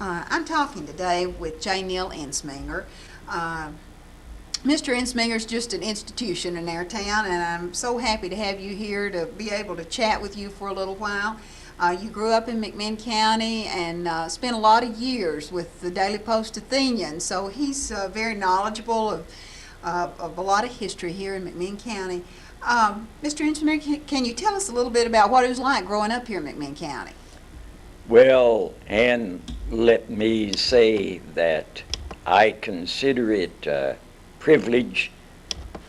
I'm talking today with Neal Ensminger. Uh, Mr. Ensminger is just an institution in our town, and I'm so happy to have you here to be able to chat with you for a little while. You grew up in McMinn County and spent a lot of years with the Daily Post Athenian, so he's very knowledgeable of a lot of history here in McMinn County. Mr. Ensminger, can you tell us a little bit about what it was like growing up here in McMinn County? Well, and let me say that I consider it a privilege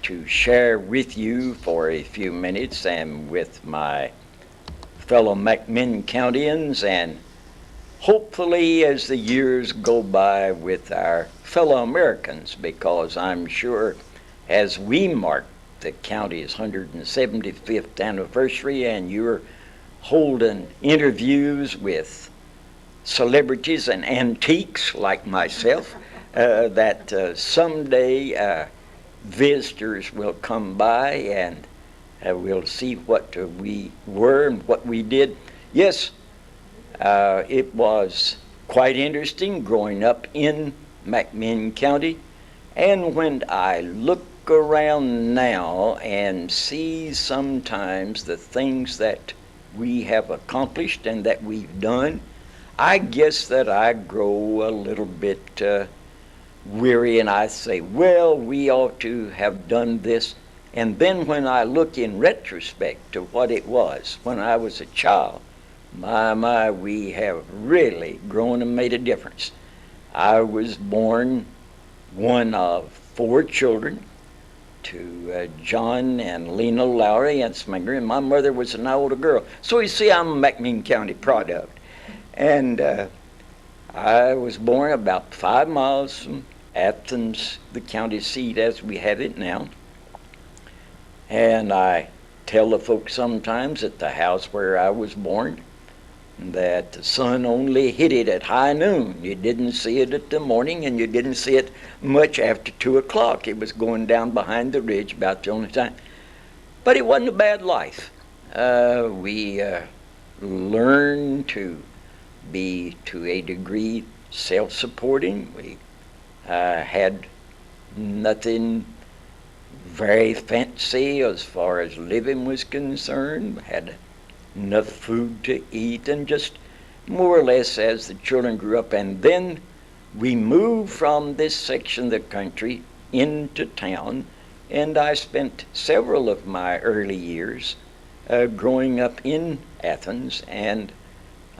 to share with you for a few minutes and with my fellow McMinn Countians, and hopefully as the years go by with our fellow Americans, because I'm sure as we mark the county's 175th anniversary and you're holding interviews with celebrities and antiques like myself, that someday visitors will come by and we'll see what we were and what we did. Yes, it was quite interesting growing up in McMinn County, and when I look around now and see sometimes the things that we have accomplished and that we've done, I guess that I grow a little bit weary, and I say, well, we ought to have done this. And then when I look in retrospect to what it was when I was a child, my, we have really grown and made a difference. I was born one of 4 children to John and Lena Lowry Ensminger, and my mother was an older girl. So you see, I'm a McMinn County product. And I was born about 5 miles from Athens, the county seat as we have it now. And I tell the folks sometimes at the house where I was born that the sun only hit it at high noon. You didn't see it at the morning, and you didn't see it much after 2 o'clock. It was going down behind the ridge about the only time. But it wasn't a bad life. We learned to be, to a degree, self-supporting. We had nothing very fancy as far as living was concerned. We had enough food to eat, and just more or less as the children grew up. And then we moved from this section of the country into town, and I spent several of my early years growing up in Athens, and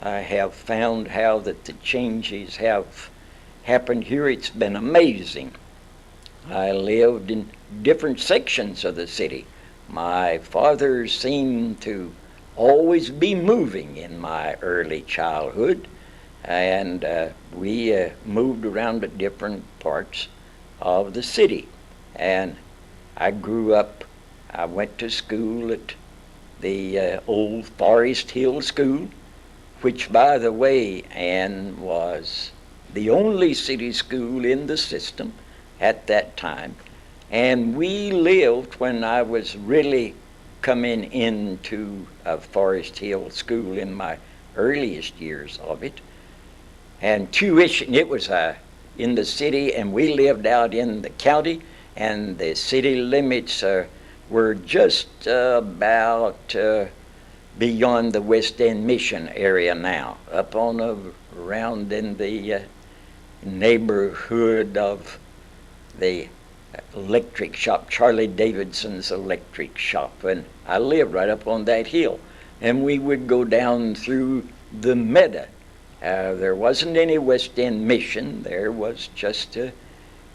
I have found how that the changes have happened here. It's been amazing. I lived in different sections of the city. My father seemed to always be moving in my early childhood, and we moved around to different parts of the city. And I grew up, I went to school at the old Forest Hill School, which, by the way, Ann, was the only city school in the system at that time. And we lived, when I was really coming into Forest Hill School in my earliest years of it, and tuition, it was in the city, and we lived out in the county, and the city limits were just about beyond the West End Mission area now, up on around in the neighborhood of the electric shop, Charlie Davidson's electric shop, and I lived right up on that hill. And we would go down through the meadow. There wasn't any West End Mission. There was just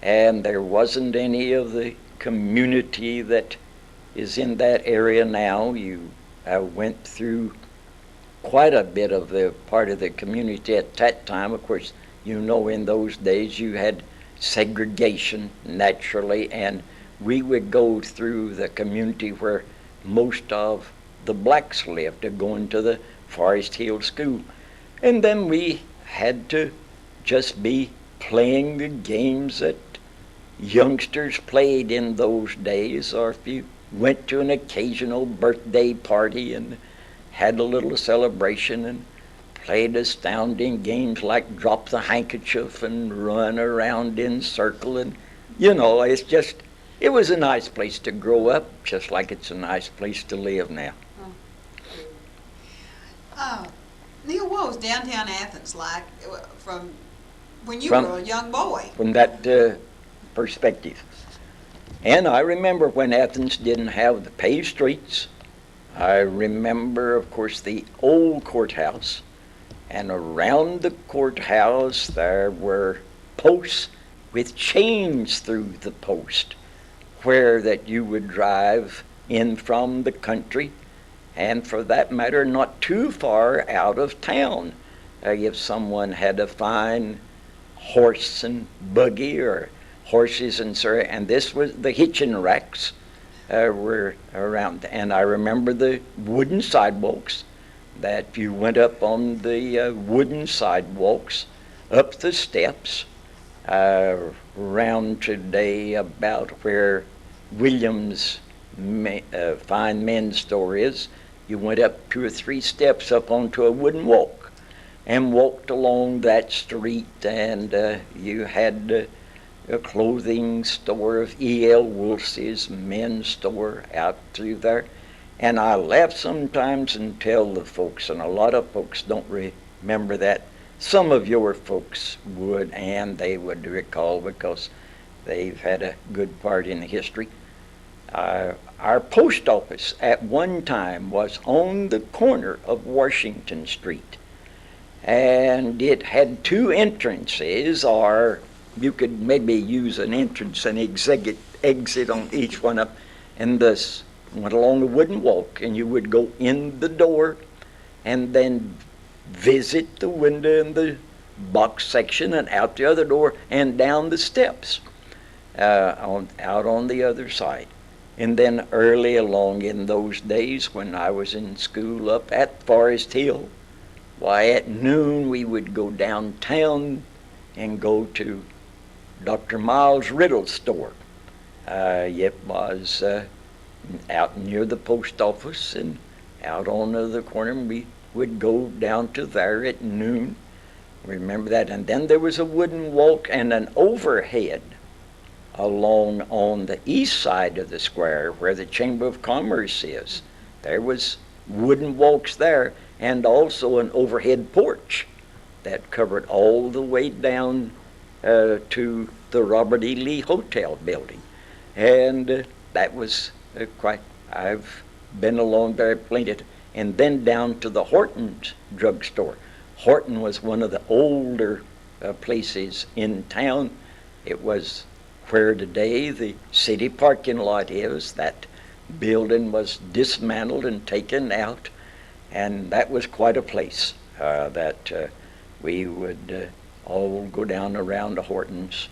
and there wasn't any of the community that is in that area now. You went through quite a bit of the part of the community at that time. Of course, you know, in those days you had segregation naturally, and we would go through the community where most of the blacks lived to go into the Forest Hill School. And then we had to just be playing the games that youngsters played in those days, or if you went to an occasional birthday party and had a little celebration and played astounding games like drop the handkerchief and run around in circle. And, it was a nice place to grow up, just like it's a nice place to live now. Neal, what was downtown Athens like from when you were a young boy? From that perspective. And I remember when Athens didn't have the paved streets. I remember, of course, the old courthouse. And around the courthouse there were posts with chains through the post, where that you would drive in from the country, and for that matter, not too far out of town. If someone had a fine horse and buggy or horses and this was the hitching racks were around. And I remember the wooden sidewalks, that you went up on the wooden sidewalks, up the steps, around today about where Williams Fine Men's Store is. You went up 2 or 3 steps up onto a wooden walk and walked along that street, and you had a clothing store of E.L. Woolsey's men's store out through there. And I laugh sometimes and tell the folks, and a lot of folks don't remember that. Some of your folks would, and they would recall because they've had a good part in the history. Our post office at one time was on the corner of Washington Street, and it had 2 entrances, or you could maybe use an entrance and exit on each one up, and thus went along a wooden walk, and you would go in the door and then visit the window in the box section and out the other door and down the steps out on the other side. And then early along in those days when I was in school up at Forest Hill, why, at noon we would go downtown and go to Dr. Miles Riddle's store. It was out near the post office and out on the corner, and we would go down to there at noon. Remember that. And then there was a wooden walk and an overhead along on the east side of the square where the Chamber of Commerce is. There was wooden walks there, and also an overhead porch that covered all the way down to the Robert E. Lee Hotel building. And that was I've been along there plenty. And then down to the Horton's drugstore. Horton was one of the older places in town. It was where today the city parking lot is. That building was dismantled and taken out, and that was quite a place that we would all go down around the Hortons.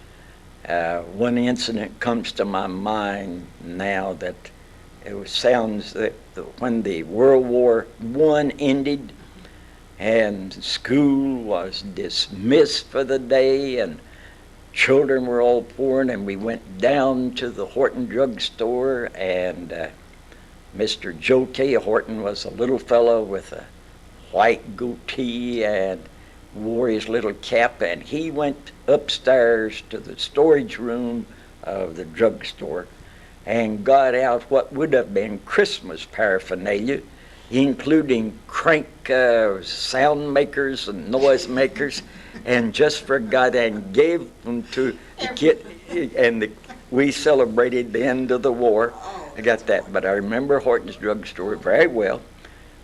One incident comes to my mind now that sounds that when the World War I ended and school was dismissed for the day and children were all pouring, and we went down to the Horton drugstore, and Mr. Joe K. Horton was a little fellow with a white goatee and wore his little cap, and he went upstairs to the storage room of the drugstore and got out what would have been Christmas paraphernalia, including crank sound makers and noise makers, and just forgot and gave them to the kid. And we celebrated the end of the war. I got that, but I remember Horton's drugstore very well.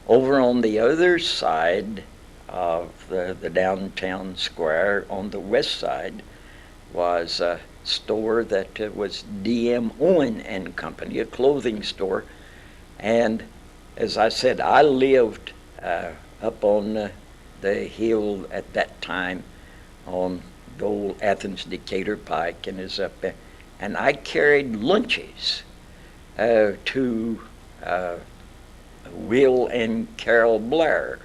Over on the other side of the downtown square, on the west side, was a store that was D.M. Owen and Company, a clothing store. And as I said, I lived up on the hill at that time on the old Athens Decatur Pike, and is up there. And I carried lunches to Will and Carol Blair,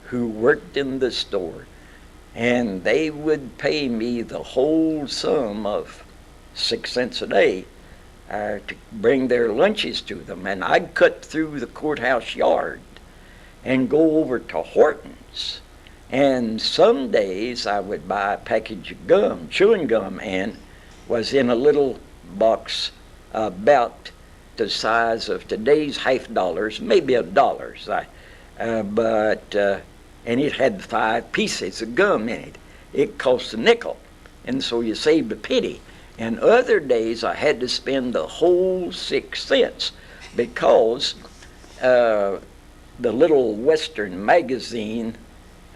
who worked in the store, and they would pay me the whole sum of 6 cents a day to bring their lunches to them. And I'd cut through the courthouse yard and go over to Horton's And some days I would buy a package of gum, chewing gum, and was in a little box about the size of today's $50, maybe $1. And it had 5 pieces of gum in it. It cost a nickel, and so you saved a penny. And other days I had to spend the whole 6 cents because the little Western magazine,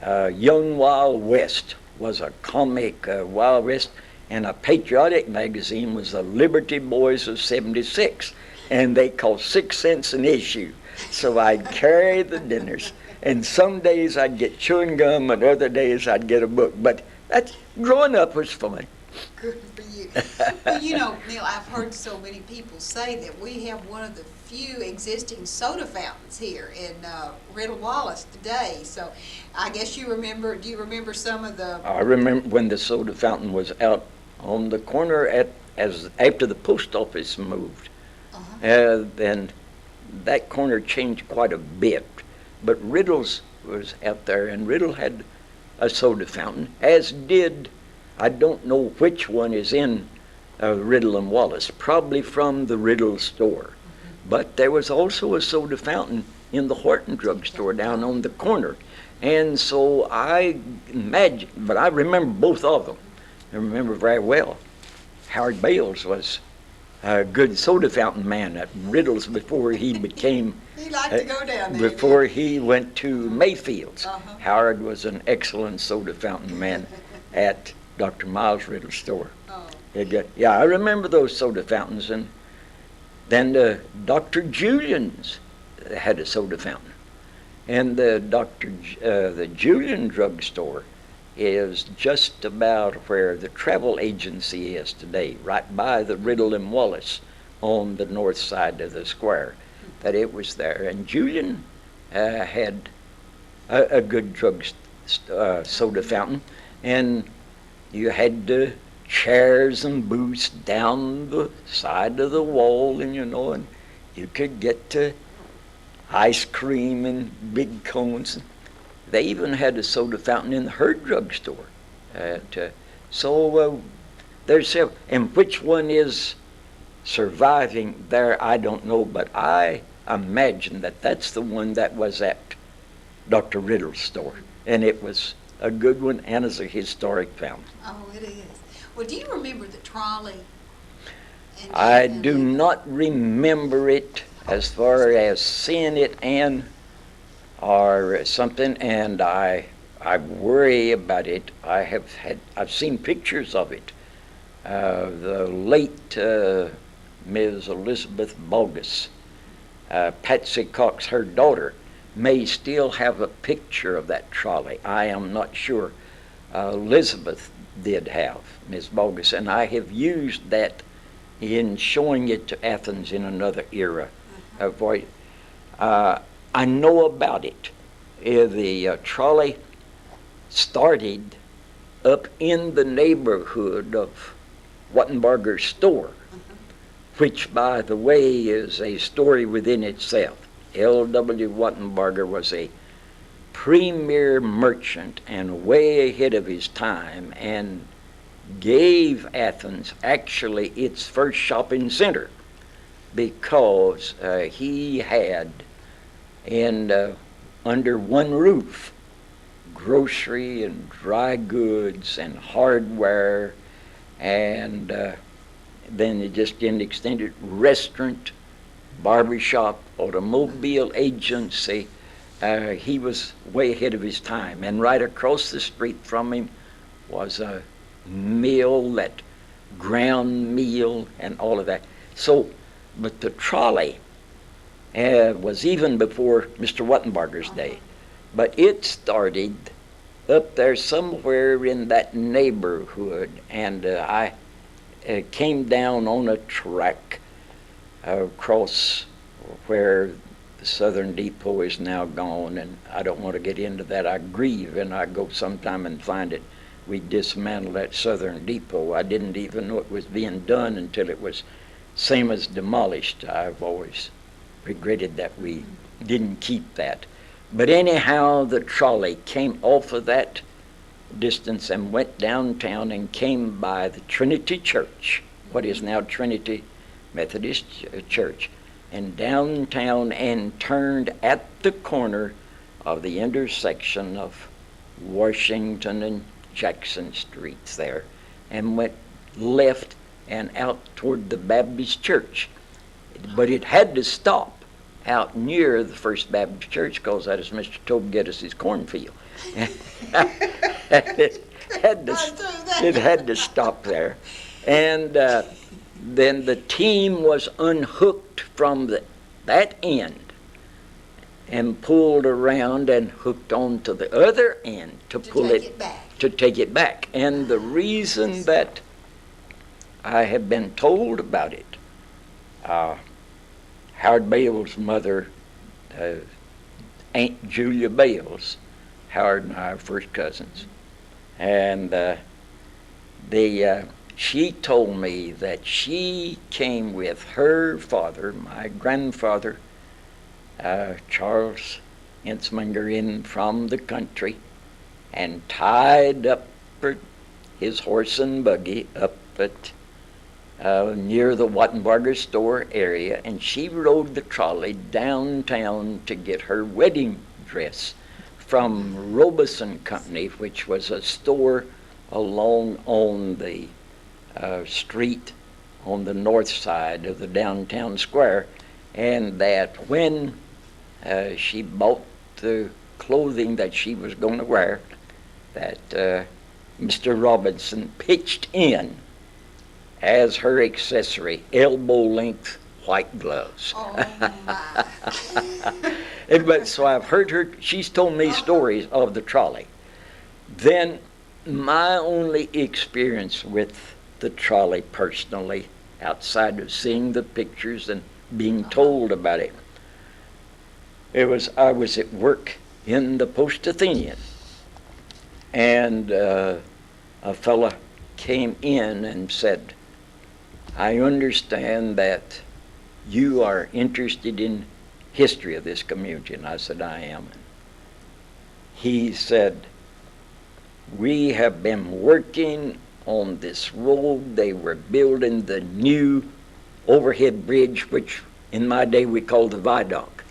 Young Wild West, was a comic Wild West, and a patriotic magazine was the Liberty Boys of '76, and they cost 6 cents an issue. So I'd carry the dinners, and some days I'd get chewing gum, and other days I'd get a book. But growing up was fun. Good for you. Well, you know, Neal, I've heard so many people say that we have one of the few existing soda fountains here in Riddle Wallace today. So I guess do you remember some of the... I remember when the soda fountain was out on the corner after the post office moved. Then that corner changed quite a bit. But Riddle's was out there, and Riddle had a soda fountain, as did, I don't know which one is in Riddle and Wallace, probably from the Riddle store. But there was also a soda fountain in the Horton drugstore down on the corner. And so I imagine, but I remember both of them. I remember very well. Howard Bales was a good soda fountain man at Riddle's before he became... He liked to go down there. Before he went to Mayfield's. Howard was an excellent soda fountain man at Dr. Miles Riddle's store. Yeah, I remember those soda fountains. And then Dr. Julian's had a soda fountain. And the Julian drugstore is just about where the travel agency is today, right by the Riddle and Wallace on the north side of the square. That it was there. And Julian had a good soda fountain. And you had chairs and booths down the side of the wall, and and you could get ice cream in big cones. They even had a soda fountain in the Herd drugstore. So there's several. And which one is surviving there, I don't know, but I imagine that that's the one that was at Dr. Riddle's store. And it was a good one and is a historic fountain. Oh, it is. Well, do you remember the trolley? I do not remember it as far as seeing it or something, and I worry about it. I've seen pictures of it. The late Ms. Elizabeth Bogus, Patsy Cox, her daughter, may still have a picture of that trolley. I am not sure. Elizabeth did have, Ms. Bogus, and I have used that in showing it to Athens in another era. I know about it. The trolley started up in the neighborhood of Wattenbarger's store, which, by the way, is a story within itself. L.W. Wattenbarger was a premier merchant and way ahead of his time, and gave Athens actually its first shopping center, because he had under one roof grocery and dry goods and hardware, and then it just didn't extend it, restaurant, barbershop, automobile agency. He was way ahead of his time. And right across the street from him was a mill that ground meal and all of that. So, but the trolley was even before Mr. Wattenbarger's day. But it started up there somewhere in that neighborhood, and I came down on a track across where the Southern Depot is now gone, and I don't want to get into that. I grieve, and I go sometime and find it. We dismantled that Southern Depot. I didn't even know it was being done until it was same as demolished. I've always regretted that we didn't keep that. But anyhow, the trolley came off of that distance and went downtown and came by the Trinity Church, what is now Trinity Methodist Church, and downtown, and turned at the corner of the intersection of Washington and Jackson Streets there, and went left and out toward the Baptist Church. But it had to stop out near the First Baptist Church because that is Mr. Tobe Geddes' cornfield. it had to stop there. And then the team was unhooked from that end and pulled around and hooked on to the other end to take it back. And the reason that I have been told about it, Howard Bales' mother, Aunt Julia Bales, Howard and I are first cousins, and she told me that she came with her father, my grandfather, Charles Ensminger, in from the country, and tied up his horse and buggy up at near the Wattenberger store area, and she rode the trolley downtown to get her wedding dress from Robeson Company, which was a store along on the street on the north side of the downtown square, and that when she bought the clothing that she was going to wear, that Mr. Robinson pitched in as her accessory elbow-length white gloves. Oh my. But so I've heard her, she's told me stories of the trolley. Then my only experience with the trolley personally, outside of seeing the pictures and being told about it, I was at work in the Post Athenian, and a fella came in and said, "I understand that you are interested in history of this community." And I said, "I am." He said, "We have been working on this road. They were building the new overhead bridge, which in my day we called the viaduct."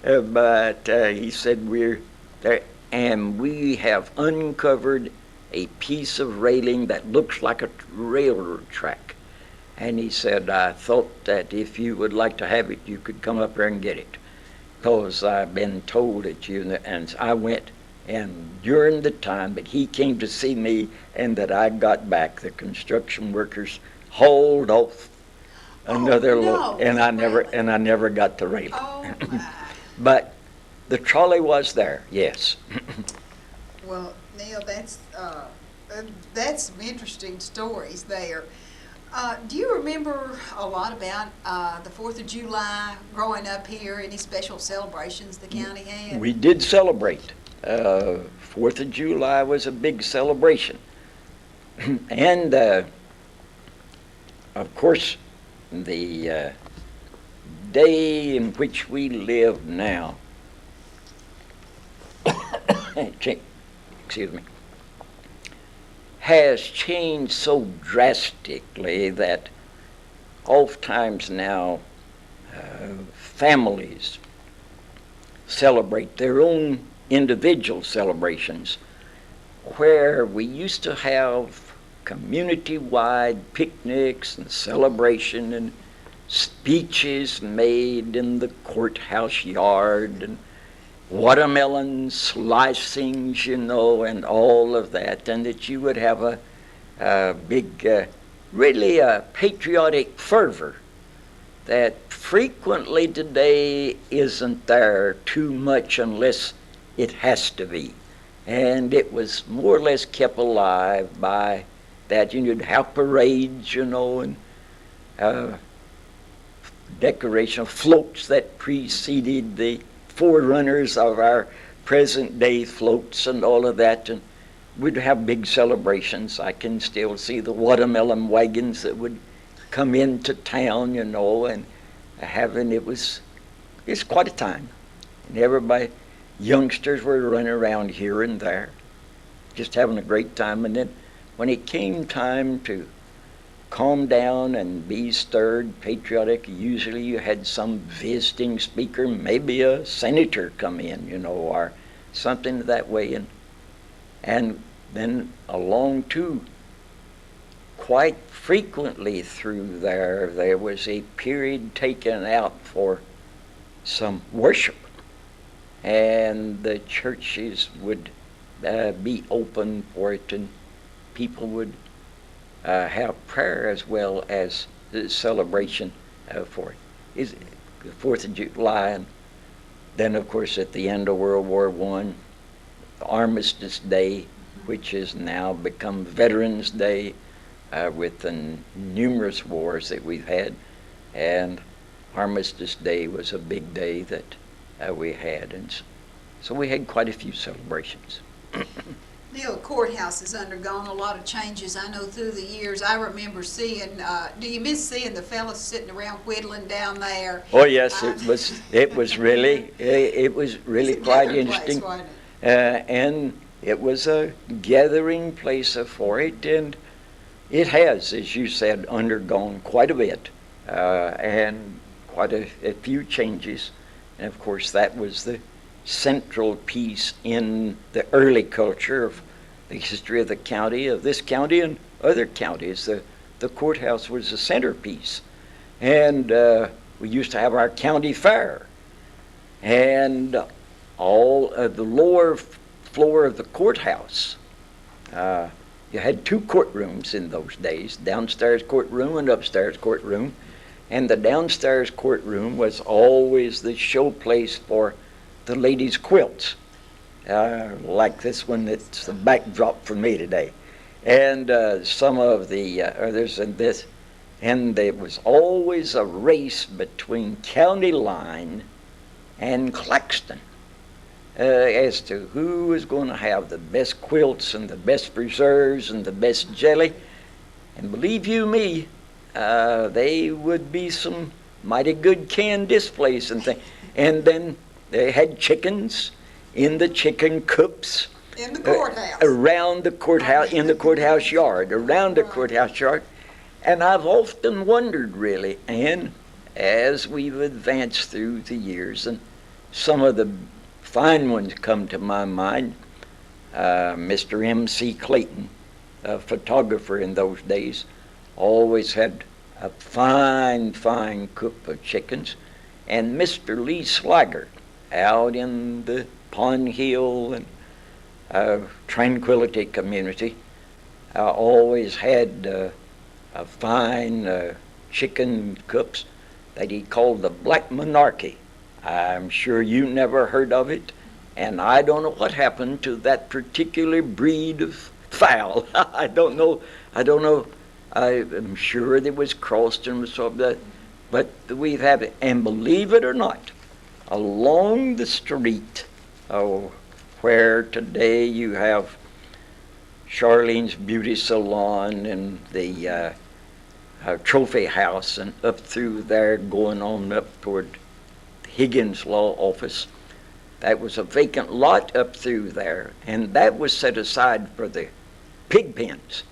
But he said, "We're there, and we have uncovered a piece of railing that looks like a railroad track." And he said, "I thought that if you would like to have it, you could come up here and get it, because I've been told that you," and I went, and during the time that he came to see me and that I got back, the construction workers hauled off another load, and I never got the railing. Oh my. But the trolley was there, yes. Well, Neal, that's some interesting stories there. Do you remember a lot about the 4th of July growing up here? Any special celebrations the county had? We did celebrate. 4th of July was a big celebration. And, of course, the day in which we live now, excuse me, has changed so drastically that oftentimes now families celebrate their own individual celebrations, where we used to have community-wide picnics and celebration and speeches made in the courthouse yard and watermelon slicings, and all of that, and that you would have a big, really a patriotic fervor that frequently today isn't there too much unless it has to be. And it was more or less kept alive by that. You'd have parades, and decoration of floats that preceded the forerunners of our present day floats and all of that, and we'd have big celebrations. I can still see the watermelon wagons that would come into town, and it's quite a time. And everybody, youngsters were running around here and there, just having a great time. And then when it came time to calm down and be stirred, patriotic, usually you had some visiting speaker, maybe a senator come in, or something that way. And then along too, quite frequently through there was a period taken out for some worship. And the churches would be open for it, and people would have prayer as well as the celebration for it. Is the 4th of July, and then of course at the end of World War I, Armistice Day, which has now become Veterans Day with the numerous wars that we've had, and Armistice Day was a big day that we had, and so we had quite a few celebrations. Neal, courthouse has undergone a lot of changes. I know through the years. I remember seeing. Do you miss seeing the fellas sitting around whittling down there? Oh yes, it was really quite interesting, and it was a gathering place for it, and it has, as you said, undergone quite a bit, and quite a few changes, and of course that was the central piece in the early culture of the history of the county, of this county and other counties. The courthouse was the centerpiece. And we used to have our county fair. And all of the lower floor of the courthouse, you had 2 courtrooms in those days, downstairs courtroom and upstairs courtroom. And the downstairs courtroom was always the showplace for the ladies' quilts, like this one that's the backdrop for me today, and some of the others in this. And there was always a race between County Line and Claxton as to who was going to have the best quilts and the best preserves and the best jelly. And believe you me, they would be some mighty good canned displays and things. And then they had chickens in the chicken coops. In the courthouse. Around the courthouse, in the courthouse yard, around the courthouse yard. And I've often wondered, really, and as we've advanced through the years, and some of the fine ones come to my mind, Mr. M.C. Clayton, a photographer in those days, always had a fine coop of chickens, and Mr. Lee Slager, out in the Pond Hill and Tranquility community, always had a fine chicken coops that he called the Black Monarchy. I'm sure you never heard of it, and I don't know what happened to that particular breed of fowl. I don't know. I'm sure it was crossed and so that, but we've had it. And believe it or not, along the street, where today you have Charlene's Beauty Salon and the Trophy House, and up through there going on up toward Higgins Law Office, that was a vacant lot up through there, and that was set aside for the pig pens.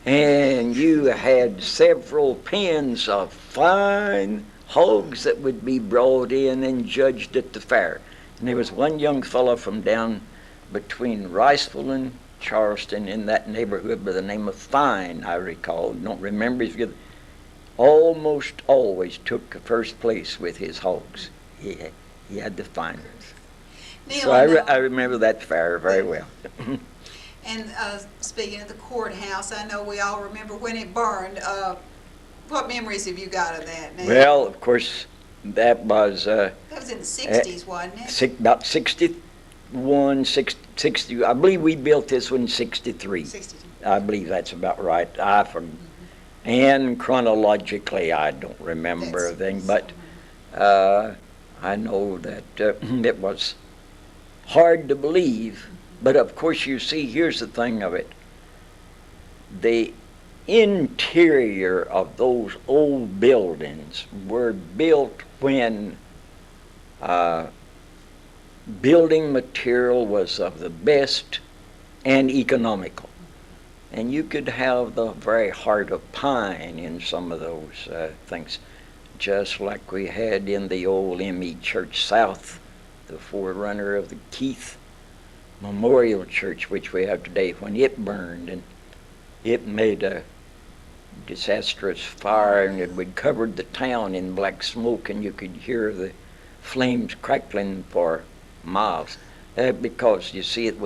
And you had several pens of fine hogs that would be brought in and judged at the fair. And there was one young fellow from down between Riceville and Charleston in that neighborhood by the name of Fine, I recall. Don't remember his good. Almost always took first place with his hogs. He had the finest. Neal, So I remember that fair very well. And speaking of the courthouse, I know we all remember when it burned. What memories have you got of that, Neal? Well, of course, that was that was in the 60s, wasn't it? about 61, 60. I believe we built this one in 63. 62. I believe that's about right. And chronologically, I don't remember everything, but I know that it was hard to believe. But of course, you see, here's the thing of it. The interior of those old buildings were built when building material was of the best and economical. And you could have the very heart of pine in some of those things, just like we had in the old M.E. Church South, the forerunner of the Keith Memorial Church, which we have today, when it burned, and it made a disastrous fire, and it would cover the town in black smoke, and you could hear the flames crackling for miles. Because, you see, it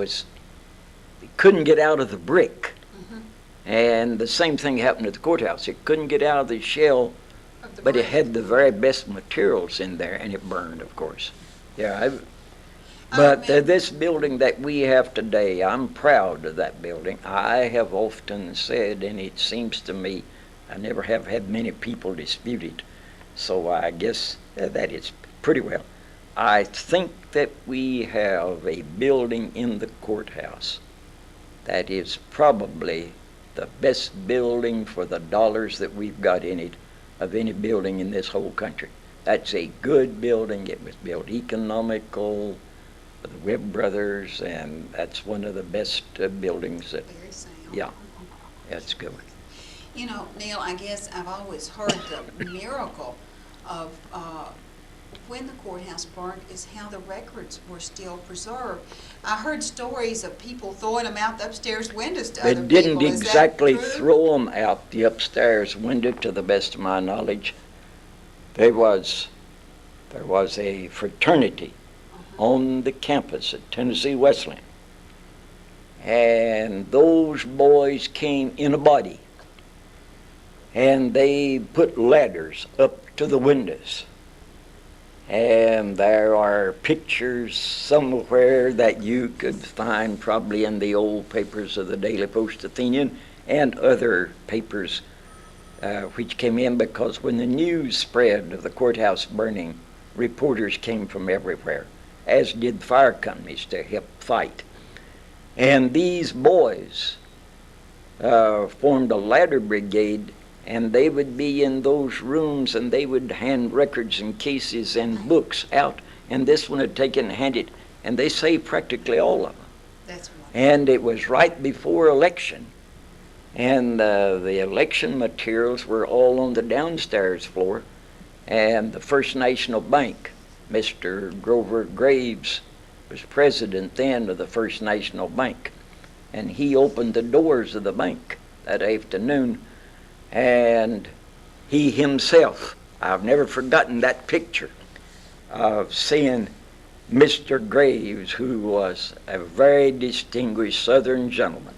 couldn't get out of the brick. And the same thing happened at the courthouse. It couldn't get out of the shell, but it had the very best materials in there, and it burned, of course. Yeah, but this building that we have today, I'm proud of that building. I have often said, and it seems to me, I never have had many people dispute it, so I guess that is pretty well. I think that we have a building in the courthouse that is probably the best building for the dollars that we've got in it of any building in this whole country. That's a good building. It was built economical, the Webb brothers, and that's one of the best buildings that, Very sound. yeah, that's good. You know, Neal, I guess I've always heard the miracle of when the courthouse burned is how the records were still preserved. I heard stories of people throwing them out the upstairs windows to They other people. didn't Is that exactly true? throw them out the upstairs window, to the best of my knowledge. There was a fraternity on the campus at Tennessee Wesleyan, and those boys came in a body, and they put ladders up to the windows. And there are pictures somewhere that you could find, probably in the old papers of the Daily Post Athenian and other papers which came in, because when the news spread of the courthouse burning, reporters came from everywhere, as did fire companies to help fight. And these boys formed a ladder brigade, and they would be in those rooms, and they would hand records and cases and books out, and this one would take it and hand it, and they saved practically all of them. That's wonderful. And it was right before election, and the election materials were all on the downstairs floor, and the First National Bank, Mr. Grover Graves was president then of the First National Bank, and he opened the doors of the bank that afternoon. And he himself, I've never forgotten that picture of seeing Mr. Graves, who was a very distinguished Southern gentleman,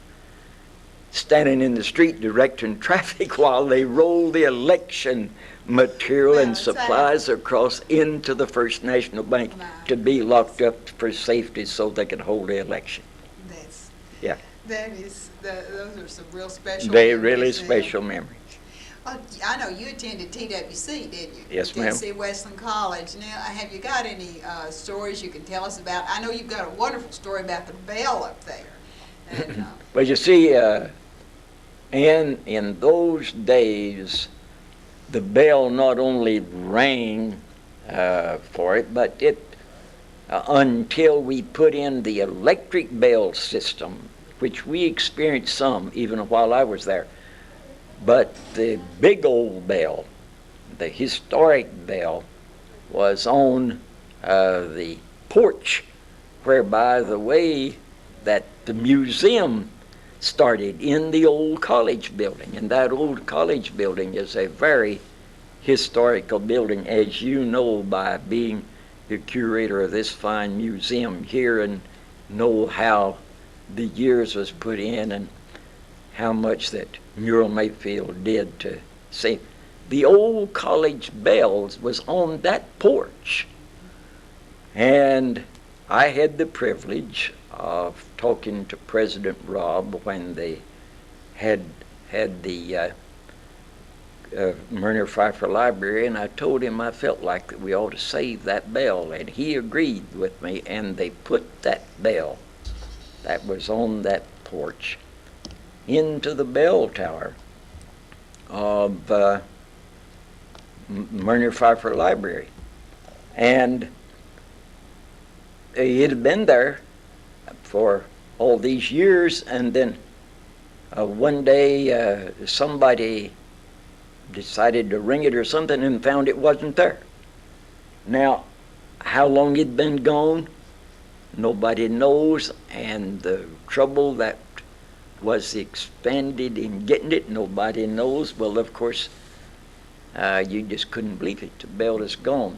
standing in the street directing traffic while they rolled the election material and supplies across into the First National Bank to be locked up for safety so they could hold the election. Yeah. Those are some real special They're memories. really special memories. I know you attended TWC, didn't you? Yes, ma'am. Tennessee Wesleyan College. Now, have you got any stories you can tell us about? I know you've got a wonderful story about the bell up there. And, well, you see, in those days, the bell not only rang for it, but it until we put in the electric bell system, which we experienced some even while I was there. But the big old bell, the historic bell, was on the porch, where, by the way, that the museum started in the old college building. And that old college building is a very historical building, as you know by being the curator of this fine museum here and know how the years was put in and how much that Muriel Mayfield did to save. The old college bells was on that porch. And I had the privilege of talking to President Robb when they had the Myrna Pfeiffer Library, and I told him I felt like that we ought to save that bell, and he agreed with me, and they put that bell that was on that porch into the bell tower of Myrna Pfeiffer Library. And it had been there for all these years, and then one day somebody decided to ring it or something and found it wasn't there. Now, how long it'd been gone, nobody knows, and the trouble that was expanded in getting it, nobody knows. Well, of course, you just couldn't believe it. The bell is gone.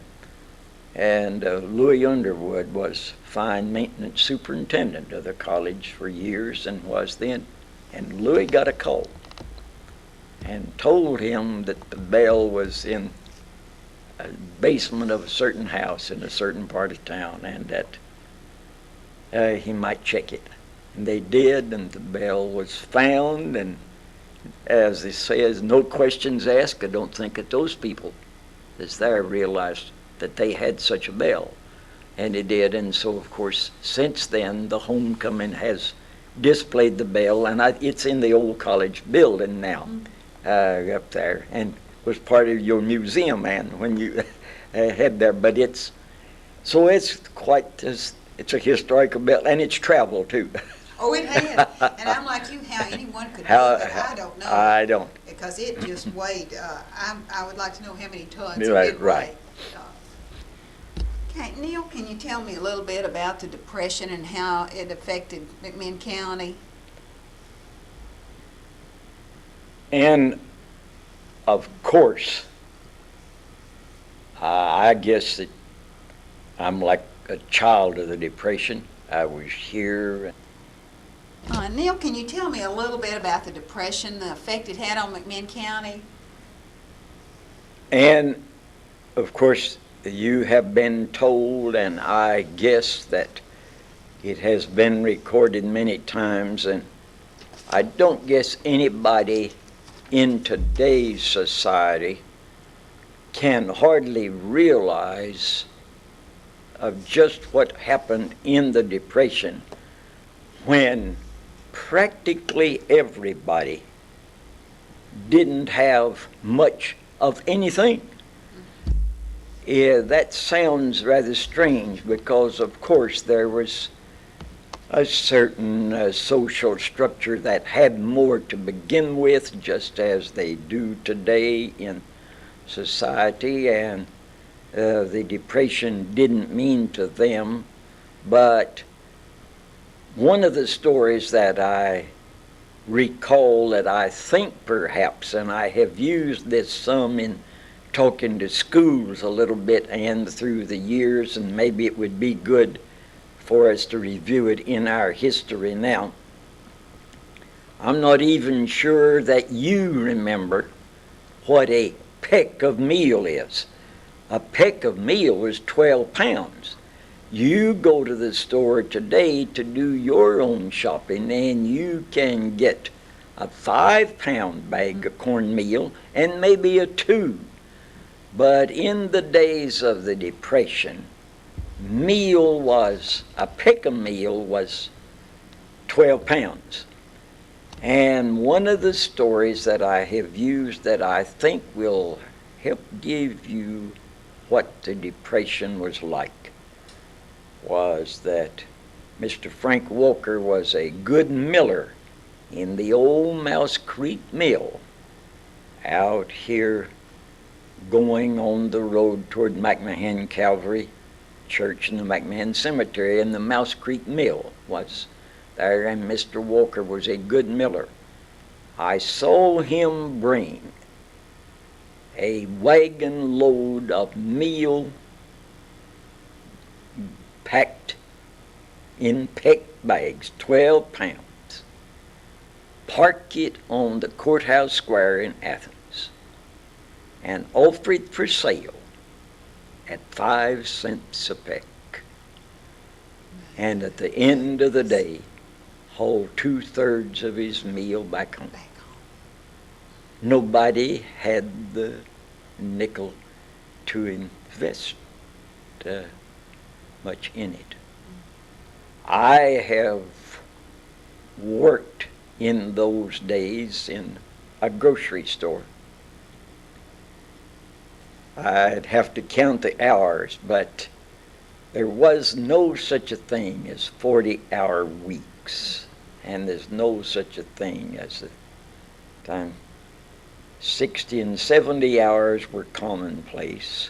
And Louis Underwood was fine maintenance superintendent of the college for years and was then. And Louis got a call and told him that the bell was in a basement of a certain house in a certain part of town, and that he might check it. And they did, and the bell was found, and as it says, no questions asked. I don't think that those people that's there realized that they had such a bell, and it did. And so, of course, since then, the homecoming has displayed the bell, and it's in the old college building now, up there, and was part of your museum, man, when you had there. But it's quite, it's a historical bell, and it's traveled too. Oh, it had. And I'm like you, how anyone could do that, I don't know. I don't. Because it just weighed, I would like to know how many tons Right, it did right. weigh. Okay, Neal, can you tell me a little bit about the Depression and how it affected McMinn County? And of course, I guess that I'm like a child of the Depression. I was here. Neal, can you tell me a little bit about the Depression, the effect it had on McMinn County? And of course, you have been told, and I guess that it has been recorded many times, and I don't guess anybody in today's society can hardly realize of just what happened in the Depression, when practically everybody didn't have much of anything. Yeah, that sounds rather strange because, of course, there was a certain social structure that had more to begin with, just as they do today in society, and the Depression didn't mean to them. But one of the stories that I recall that I think perhaps, and I have used this some in talking to schools a little bit and through the years, and maybe it would be good for us to review it in our history now. I'm not even sure that you remember what a peck of meal is. A peck of meal is 12 pounds. You go to the store today to do your own shopping, and you can get a 5-pound bag of cornmeal and maybe a 2. But in the days of the Depression, a peck of meal was 12 pounds. And one of the stories that I have used that I think will help give you what the Depression was like was that Mr. Frank Walker was a good miller in the old Mouse Creek Mill out here going on the road toward McMahan Calvary Church and the McMahan Cemetery, and the Mouse Creek Mill was there, and Mr. Walker was a good miller. I saw him bring a wagon load of meal packed in peck bags, 12 pounds, park it on the courthouse square in Athens, and offer it for sale at 5 cents a peck. And at the end of the day, haul 2/3 of his meal back home. Nobody had the nickel to invest much in it. I have worked in those days in a grocery store. I'd have to count the hours, but there was no such a thing as 40-hour weeks, and there's no such a thing as the time 60 and 70 hours were commonplace.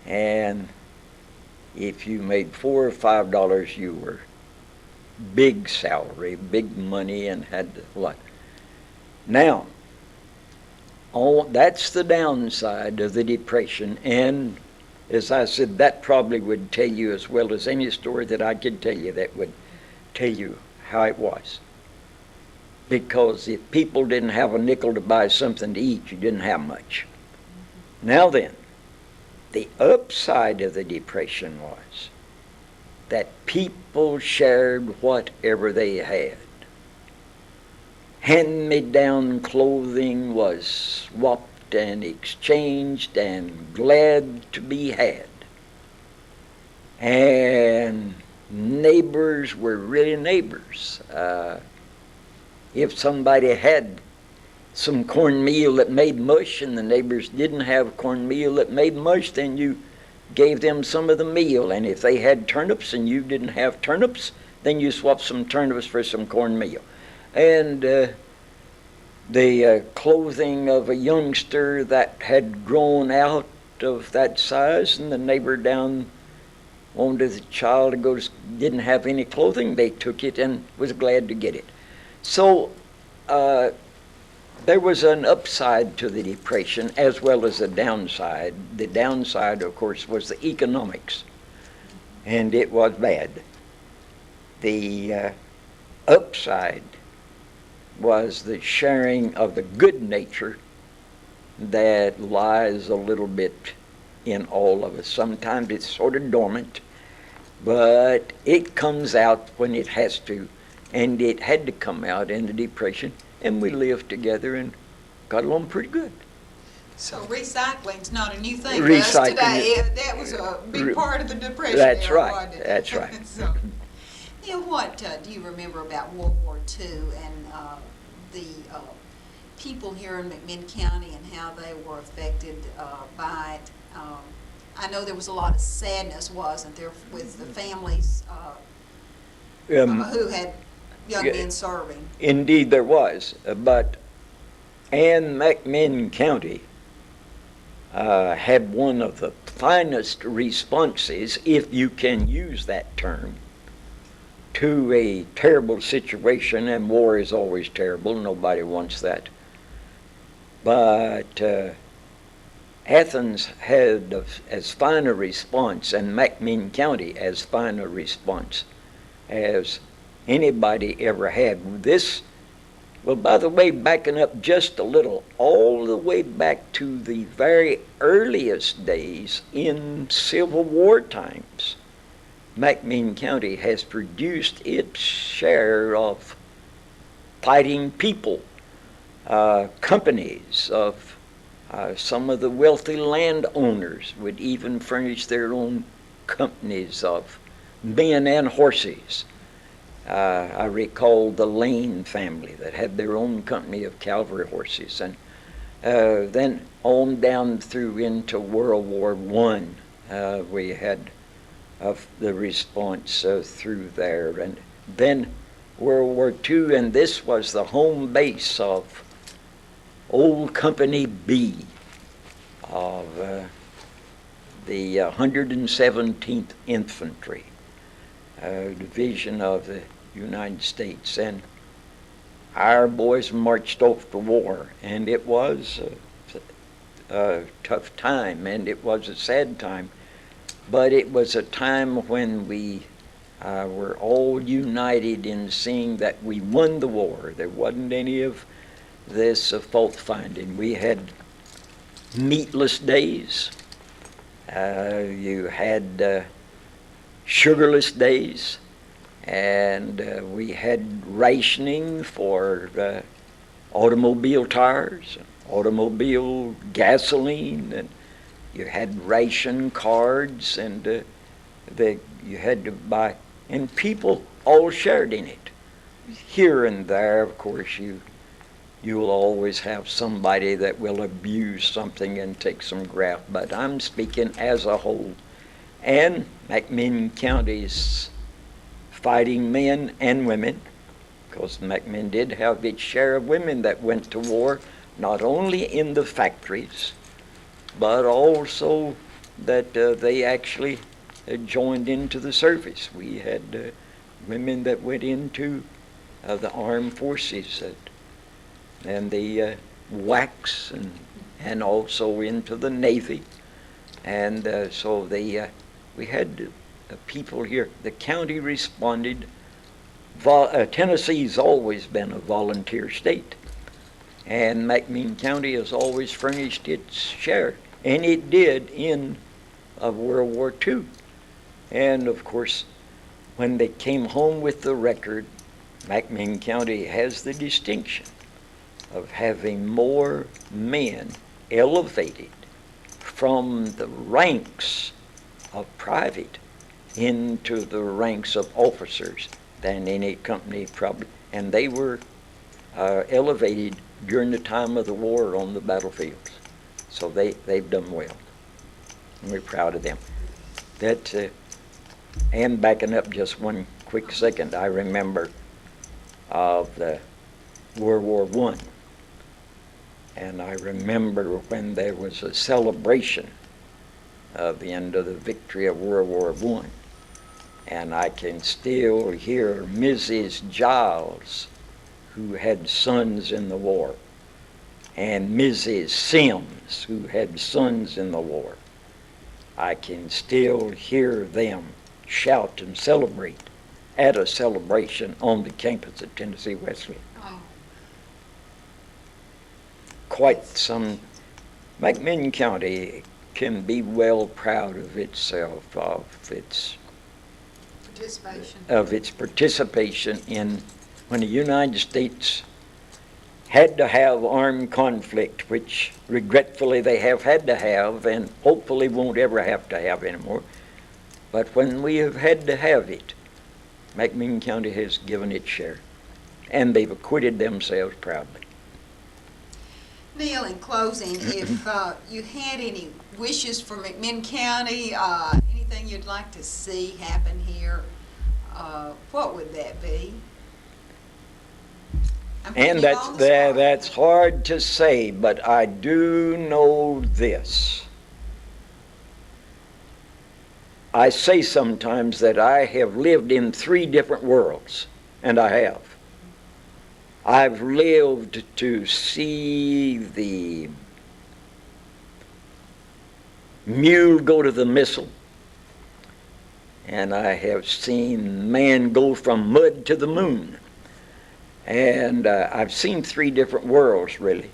And if you made $4 or $5, you were big salary, big money, and had a lot. Now, that's the downside of the Depression, and as I said, that probably would tell you as well as any story that I could tell you that would tell you how it was. Because if people didn't have a nickel to buy something to eat, you didn't have much. Now then, the upside of the Depression was that people shared whatever they had. Hand-me-down clothing was swapped and exchanged and glad to be had. And neighbors were really neighbors. If somebody had some cornmeal that made mush and the neighbors didn't have cornmeal that made mush, then you gave them some of the meal. And if they had turnips and you didn't have turnips, then you swapped some turnips for some cornmeal. And the clothing of a youngster that had grown out of that size, and the neighbor down wanted the child to go to, didn't have any clothing, they took it and was glad to get it. So there was an upside to the Depression as well as a downside. The downside, of course, was the economics, and it was bad. The upside was the sharing of the good nature that lies a little bit in all of us. Sometimes it's sort of dormant, but it comes out when it has to, and it had to come out in the Depression, and we lived together and got along pretty good. So recycling's not a new thing Recycling, for us today. That was a big part of the Depression. That's era, right. wasn't it? That's right. So, you know, what do you remember about World War II and the people here in McMinn County and how they were affected by it? I know there was a lot of sadness, wasn't there, with the families who had young men serving. Indeed there was, but Ann McMinn County had one of the finest responses, if you can use that term, to a terrible situation, and war is always terrible, nobody wants that. But Athens had as fine a response, and McMinn County as fine a response as anybody ever had. This, well, by the way, backing up just a little, all the way back to the very earliest days in Civil War times, McMinn County has produced its share of fighting people, companies of some of the wealthy landowners would even furnish their own companies of men and horses. I recall the Lane family that had their own company of cavalry horses, and then on down through into World War I, we had the response through there, and then World War II, and this was the home base of Old Company B of the 117th Infantry Division of the United States, and our boys marched off to war, and it was a tough time, and it was a sad time, but it was a time when we were all united in seeing that we won the war. There wasn't any of this fault finding. We had meatless days. You had sugarless days, and we had rationing for automobile tires, automobile gasoline, and you had ration cards, and you had to buy, and people all shared in it. Here and there, of course, you'll always have somebody that will abuse something and take some graft, but I'm speaking as a whole. and McMinn County's fighting men and women, because McMinn did have its share of women that went to war, not only in the factories, but also that they actually joined into the service. We had women that went into the armed forces and the WACs and also into the Navy. And so we had people here. The county responded. Tennessee's always been a volunteer state, and McMinn County has always furnished its share, and it did in World War II. And of course, when they came home with the record, McMinn County has the distinction of having more men elevated from the ranks of private into the ranks of officers than any company probably. And they were elevated during the time of the war on the battlefields. So they've done well. And we're proud of them. That's and backing up just one quick second, I remember of the World War I. And I remember when there was a celebration of the end of the victory of World War I. And I can still hear Mrs. Giles, who had sons in the war, and Mrs. Sims, who had sons in the war. I can still hear them shout and celebrate at a celebration on the campus of Tennessee Wesleyan. Oh. Quite some. McMinn County can be well proud of itself, of its participation in when the United States had to have armed conflict, which regretfully they have had to have and hopefully won't ever have to have anymore. But when we have had to have it, McMinn County has given its share, and they've acquitted themselves proudly. Neal, in closing, if you had any wishes for McMinn County, anything you'd like to see happen here, what would that be? And that's hard to say, but I do know this. I say sometimes that I have lived in 3 different worlds, and I have. I've lived to see the mule go to the missile, and I have seen man go from mud to the moon. And I've seen 3 different worlds, really.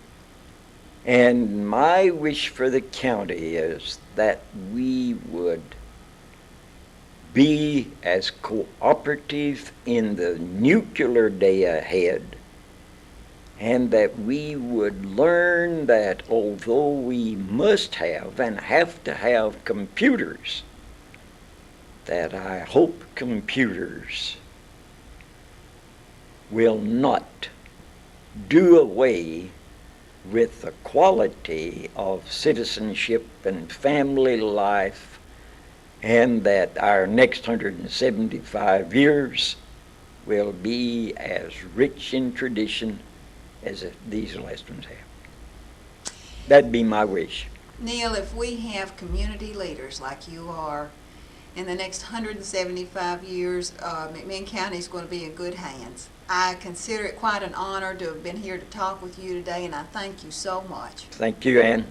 And my wish for the county is that we would be as cooperative in the nuclear day ahead, and that we would learn that although we must have and have to have computers, that I hope computers will not do away with the quality of citizenship and family life, and that our next 175 years will be as rich in tradition as these last ones have. That'd be my wish. Neal, if we have community leaders like you are, in the next 175 years, McMinn County is going to be in good hands. I consider it quite an honor to have been here to talk with you today, and I thank you so much. Thank you, Ann.